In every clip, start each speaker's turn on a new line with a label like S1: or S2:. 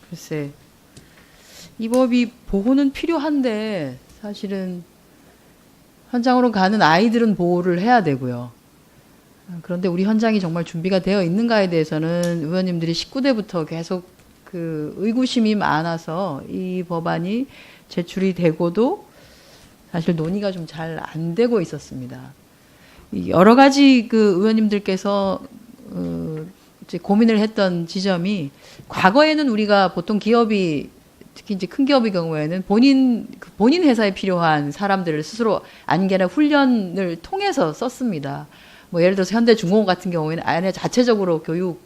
S1: 글쎄, 이 법이 보호는 필요한데 사실은 현장으로 가는 아이들은 보호를 해야 되고요. 그런데 우리 현장이 정말 준비가 되어 있는가에 대해서는 의원님들이 19대부터 계속 그 의구심이 많아서 이 법안이 제출이 되고도 사실 논의가 좀 잘 안 되고 있었습니다. 여러 가지 그 의원님들께서 이제 고민을 했던 지점이, 과거에는 우리가 보통 기업이, 특히 이제 큰 기업의 경우에는 본인 회사에 필요한 사람들을 스스로 안개나 훈련을 통해서 썼습니다. 뭐 예를 들어서 현대중공업 같은 경우에는 안에 자체적으로 교육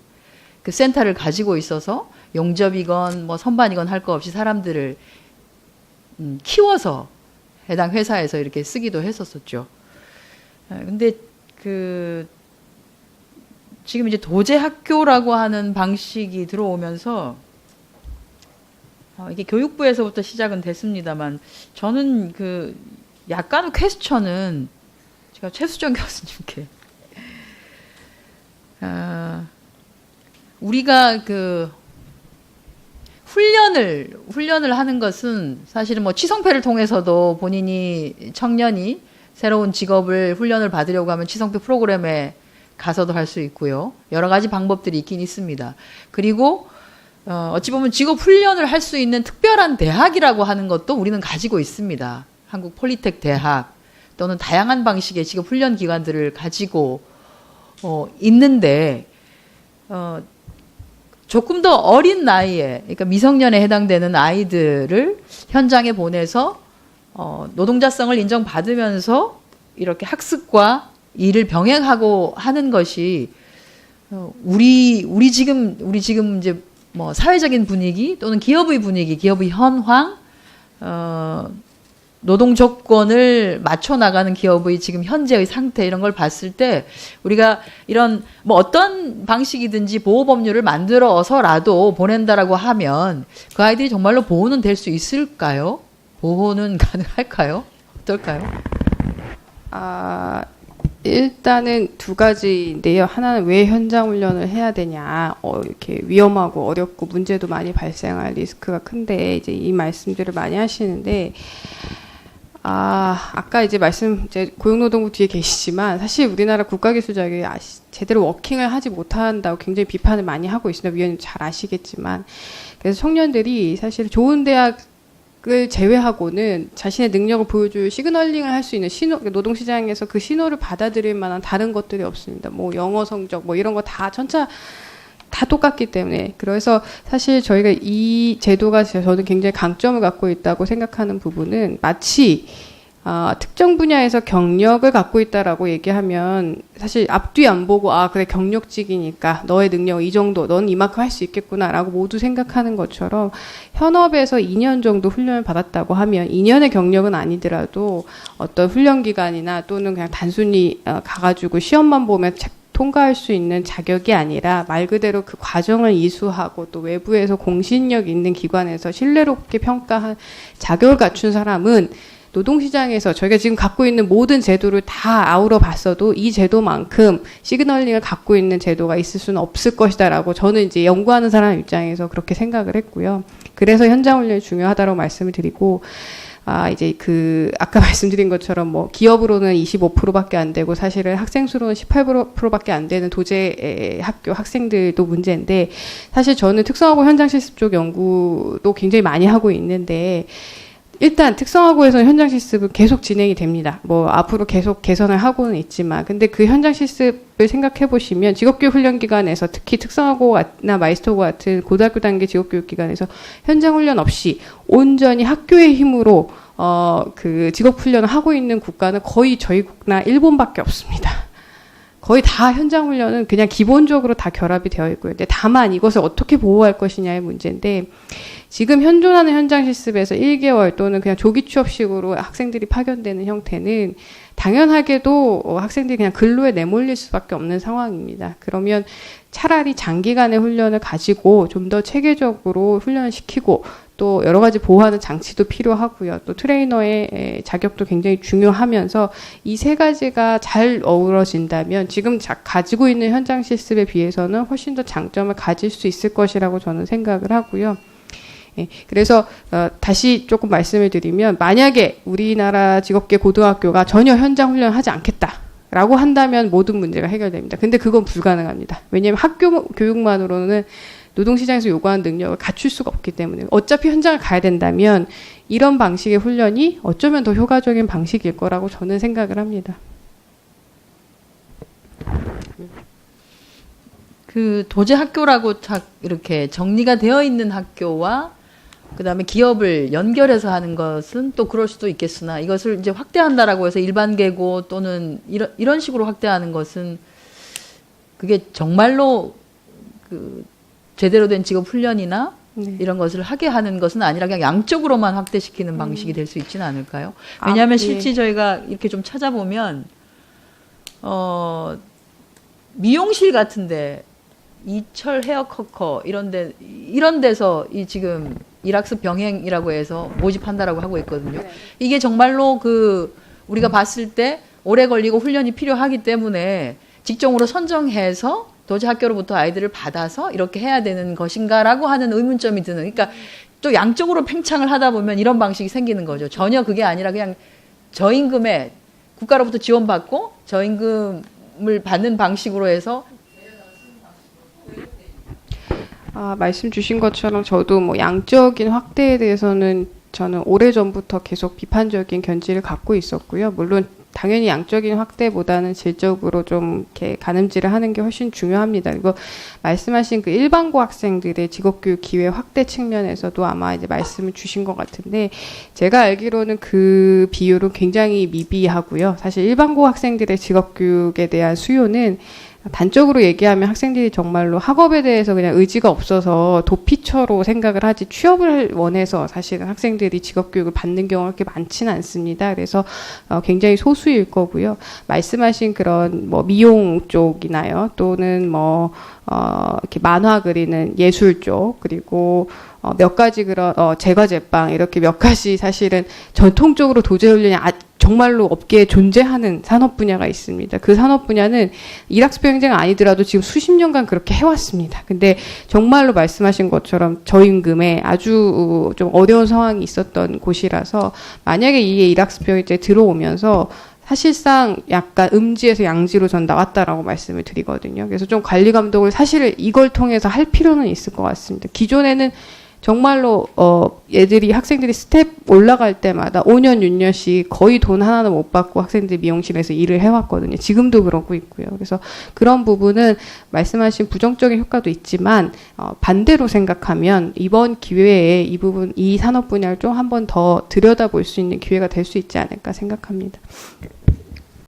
S1: 그 센터를 가지고 있어서 용접이건 뭐 선반이건 할 거 없이 사람들을 키워서 해당 회사에서 이렇게 쓰기도 했었었죠. 근데 지금 이제 도제 학교라고 하는 방식이 들어오면서 이게 교육부에서부터 시작은 됐습니다만, 저는 약간의 퀘스천은 제가 최수정 교수님께 우리가 훈련을 하는 것은 사실은 뭐 치성패를 통해서도 청년이 새로운 직업을 훈련을 받으려고 하면 치성패 프로그램에 가서도 할 수 있고요. 여러 가지 방법들이 있긴 있습니다. 그리고 어찌 보면 직업 훈련을 할 수 있는 특별한 대학이라고 하는 것도 우리는 가지고 있습니다. 한국 폴리텍 대학 또는 다양한 방식의 직업 훈련 기관들을 가지고 있는데, 조금 더 어린 나이에, 그러니까 미성년에 해당되는 아이들을 현장에 보내서 노동자성을 인정받으면서 이렇게 학습과 일을 병행하고 하는 것이 우리 지금 이제 뭐 사회적인 분위기 또는 기업의 분위기, 기업의 현황, 노동 조건을 맞춰 나가는 기업의 지금 현재의 상태, 이런 걸 봤을 때 우리가 이런 뭐 어떤 방식이든지 보호 법률을 만들어서라도 보낸다라고 하면 그 아이들이 정말로 보호는 될 수 있을까요? 보호는 가능할까요? 어떨까요?
S2: 일단은 두 가지인데요. 하나는 왜 현장 훈련을 해야 되냐, 이렇게 위험하고 어렵고 문제도 많이 발생할 리스크가 큰데, 이제 이 말씀들을 많이 하시는데, 아까 이제 이제 고용노동부 뒤에 계시지만, 사실 우리나라 국가기술자격이 제대로 워킹을 하지 못한다고 굉장히 비판을 많이 하고 있습니다. 위원님 잘 아시겠지만. 그래서 청년들이 사실 좋은 대학을 제외하고는 자신의 능력을 보여줄 시그널링을 할 수 있는 노동시장에서 그 신호를 받아들일 만한 다른 것들이 없습니다. 뭐 영어 성적 뭐 이런 거 다 다 똑같기 때문에. 그래서 사실 저희가 이 제도가 저는 굉장히 강점을 갖고 있다고 생각하는 부분은, 마치 특정 분야에서 경력을 갖고 있다라고 얘기하면 사실 앞뒤 안 보고 그래 경력직이니까 너의 능력 이 정도, 넌 이만큼 할 수 있겠구나라고 모두 생각하는 것처럼, 현업에서 2년 정도 훈련을 받았다고 하면 2년의 경력은 아니더라도 어떤 훈련 기간이나 또는 그냥 단순히 가가지고 시험만 보면 통과할 수 있는 자격이 아니라, 말 그대로 그 과정을 이수하고 또 외부에서 공신력 있는 기관에서 신뢰롭게 평가한 자격을 갖춘 사람은 노동시장에서 저희가 지금 갖고 있는 모든 제도를 다 아우러 봤어도 이 제도만큼 시그널링을 갖고 있는 제도가 있을 수는 없을 것이다라고 저는 이제 연구하는 사람 입장에서 그렇게 생각을 했고요. 그래서 현장 훈련이 중요하다고 말씀을 드리고, 이제 아까 말씀드린 것처럼 뭐 기업으로는 25%밖에 안 되고 사실은 학생 수로는 18%밖에 안 되는 도제 학교 학생들도 문제인데, 사실 저는 특성화고 현장 실습 쪽 연구도 굉장히 많이 하고 있는데, 일단 특성화고에서는 현장 실습은 계속 진행이 됩니다. 뭐 앞으로 계속 개선을 하고는 있지만, 근데 그 현장 실습을 생각해 보시면 직업교육 훈련기관에서, 특히 특성화고나 마이스터고 같은 고등학교 단계 직업교육기관에서 현장 훈련 없이 온전히 학교의 힘으로 직업 훈련을 하고 있는 국가는 거의 저희 국나 일본밖에 없습니다. 거의 다 현장 훈련은 그냥 기본적으로 다 결합이 되어 있고요. 근데 다만 이것을 어떻게 보호할 것이냐의 문제인데, 지금 현존하는 현장 실습에서 1개월 또는 그냥 조기 취업식으로 학생들이 파견되는 형태는 당연하게도 학생들이 그냥 근로에 내몰릴 수밖에 없는 상황입니다. 그러면 차라리 장기간의 훈련을 가지고 좀 더 체계적으로 훈련을 시키고, 또 여러 가지 보호하는 장치도 필요하고요. 또 트레이너의 자격도 굉장히 중요하면서 이 세 가지가 잘 어우러진다면 지금 가지고 있는 현장 실습에 비해서는 훨씬 더 장점을 가질 수 있을 것이라고 저는 생각을 하고요. 그래서 다시 조금 말씀을 드리면 만약에 우리나라 직업계 고등학교가 전혀 현장 훈련을 하지 않겠다라고 한다면 모든 문제가 해결됩니다. 근데 그건 불가능합니다. 왜냐하면 학교 교육만으로는 노동시장에서 요구하는 능력을 갖출 수가 없기 때문에 어차피 현장을 가야 된다면 이런 방식의 훈련이 어쩌면 더 효과적인 방식일 거라고 저는 생각을 합니다.
S1: 그 도제 학교라고 이렇게 정리가 되어 있는 학교와 그다음에 기업을 연결해서 하는 것은 또 그럴 수도 있겠으나 이것을 이제 확대한다라고 해서 일반 계고 또는 이런 식으로 확대하는 것은 그게 정말로 그 제대로 된 직업 훈련이나
S2: 네.
S1: 이런 것을 하게 하는 것은 아니라 그냥 양쪽으로만 확대시키는 방식이 될 수 있지는 않을까요? 왜냐하면 실제 저희가 이렇게 좀 찾아보면 미용실 같은데 이철 헤어커커 이런 데서 이 지금 일학습 병행이라고 해서 모집한다라고 하고 있거든요. 이게 정말로 그 우리가 봤을 때 오래 걸리고 훈련이 필요하기 때문에 직종으로 선정해서 도제 학교로부터 아이들을 받아서 이렇게 해야 되는 것인가라고 하는 의문점이 드는. 그러니까 또 양쪽으로 팽창을 하다 보면 이런 방식이 생기는 거죠. 전혀 그게 아니라 그냥 저임금에 국가로부터 지원받고 저임금을 받는 방식으로 해서
S2: 말씀 주신 것처럼 저도 뭐 양적인 확대에 대해서는 저는 오래전부터 계속 비판적인 견지를 갖고 있었고요. 물론 당연히 양적인 확대보다는 질적으로 좀 이렇게 가늠질을 하는 게 훨씬 중요합니다. 그리고 말씀하신 그 일반고 학생들의 직업교육 기회 확대 측면에서도 아마 이제 말씀을 주신 것 같은데 제가 알기로는 그 비율은 굉장히 미비하고요. 사실 일반고 학생들의 직업교육에 대한 수요는 단적으로 얘기하면 학생들이 정말로 학업에 대해서 그냥 의지가 없어서 도피처로 생각을 하지 취업을 원해서 사실은 학생들이 직업교육을 받는 경우가 그렇게 많지는 않습니다. 그래서 굉장히 소수일 거고요. 말씀하신 그런 뭐 미용 쪽이나요, 또는 뭐 이렇게 만화 그리는 예술 쪽, 그리고 몇 가지 그런 제과 제빵 이렇게 몇 가지 사실은 전통적으로 도제 훈련이 정말로 업계에 존재하는 산업 분야가 있습니다. 그 산업 분야는 일학습 병행제가 아니더라도 지금 수십 년간 그렇게 해왔습니다. 근데 정말로 말씀하신 것처럼 저임금에 아주 좀 어려운 상황이 있었던 곳이라서 만약에 이게 일학습 병행제에 들어오면서 사실상 약간 음지에서 양지로 전 나왔다라고 말씀을 드리거든요. 그래서 좀 관리 감독을 사실 이걸 통해서 할 필요는 있을 것 같습니다. 기존에는 정말로 애들이 학생들이 스텝 올라갈 때마다 5년 6년씩 거의 돈 하나도 못 받고 학생들이 미용실에서 일을 해왔거든요. 지금도 그러고 있고요. 그래서 그런 부분은 말씀하신 부정적인 효과도 있지만 반대로 생각하면 이번 기회에 이 부분, 이 산업 분야를 좀 한 번 더 들여다볼 수 있는 기회가 될 수 있지 않을까 생각합니다.